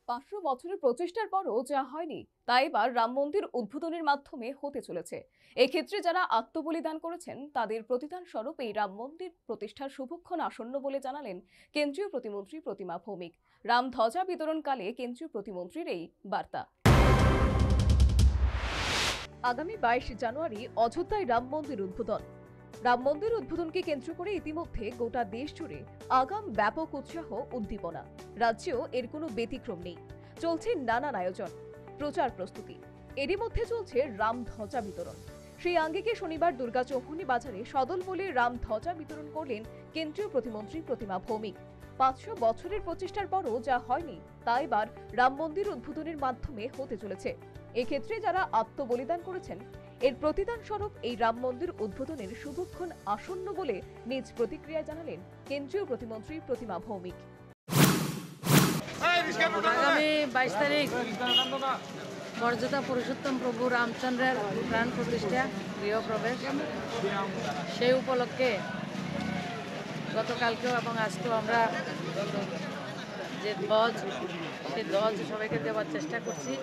500 বছরের প্রচেষ্টার পরও যা হয়নি তা এবার রাম মন্দির উদ্বোধনের মাধ্যমে হতে চলেছে। এক্ষেত্রে যারা আত্মবলিদান করেছেন তাদের প্রতিদান স্বরূপ এই রাম মন্দির প্রতিষ্ঠার শুভক্ষণ আসন্ন বলে জানালেন কেন্দ্রীয় প্রতিমন্ত্রী প্রতিমা ভৌমিক। রাম ধ্বজা বিতরণকালে কেন্দ্রীয় প্রতিমন্ত্রীর এই বার্তা। আগামী 22 জানুয়ারি অযোধ্যায় রাম মন্দির উদ্বোধন। রাম মন্দির উদ্বোধনকে কেন্দ্র করে ইতিমধ্যে গোটা দেশ জুড়ে আগাম ব্যাপক উৎসাহ উদ্দীপনা। রাজ্যেও এর কোনো ব্যতিক্রম নেই। চলছে নানান আয়োজন, প্রচার প্রস্তুতি। এরই মধ্যে চলছে রাম ধ্বজা বিতরণ। সেই আঙ্গিকে শনিবার দুর্গাচৌমুহনী বাজারে সদল বলে রাম ধ্বজা বিতরণ করলেন কেন্দ্রীয় প্রতিমন্ত্রী প্রতিমা ভৌমিক। 500 বছরের প্রচেষ্টার পরও যা হয়নি তা এবার রাম মন্দির উদ্বোধনের মাধ্যমে হতে চলেছে। এক্ষেত্রে যারা আত্মবলিদান করেছেন এর প্রতিদান স্বরূপ এই রাম মন্দির উদ্বোধনের শুভক্ষণ আসন্ন বলে নিজ প্রতিক্রিয়া জানালেন কেন্দ্রীয় প্রতিমন্ত্রী প্রতিমা ভৌমিক। আগামী 22 তারিখ মর্যাদা পুরুষোত্তম প্রভু রামচন্দ্রের প্রাণ প্রতিষ্ঠা গৃহপ্রবেশ, সেই উপলক্ষে গতকালকেও এবং আজকেও আমরা যে ধ্বজ, সেই ধ্বজ সবাইকে দেওয়ার চেষ্টা করছি।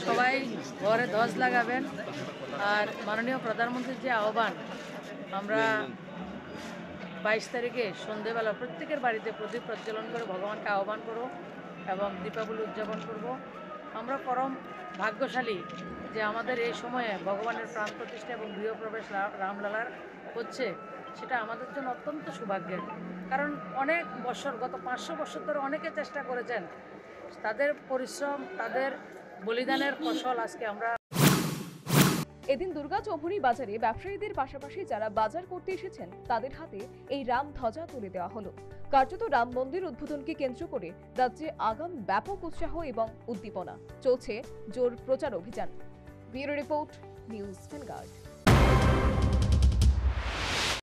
সবাই ঘরে ধ্বজ লাগাবেন। আর মাননীয় প্রধানমন্ত্রীর যে আহ্বান, আমরা 22 তারিখে সন্ধেবেলা প্রত্যেকের বাড়িতে প্রদীপ প্রজ্বলন করে ভগবানকে আহ্বান করব এবং দীপাবলি উদযাপন করব। আমরা পরম ভাগ্যশালী যে আমাদের এই সময়ে ভগবানের প্রাণ প্রতিষ্ঠা এবং গৃহপ্রবেশ রামলালার হচ্ছে, সেটা আমাদের জন্য অত্যন্ত সৌভাগ্যের। কারণ অনেক বছর, গত 500 বছর ধরে অনেকে চেষ্টা করেছেন, তাদের পরিশ্রম, তাদের বলিদানের ফসল আজকে আমরা। এদিন দুর্গাচৌমুহনী বাজারে ব্যবসায়ীদের পাশাপাশি যারা বাজার করতে এসেছেন তাদের হাতে এই রাম ধ্বজা তুলে দেওয়া হলো। কার্যত রাম মন্দির উদ্বোধনকে কেন্দ্র করে রাজ্যে আগাম ব্যাপক উৎসাহ এবং উদ্দীপনা। চলছে জোর প্রচার অভিযান। Bureau report, news vanguard.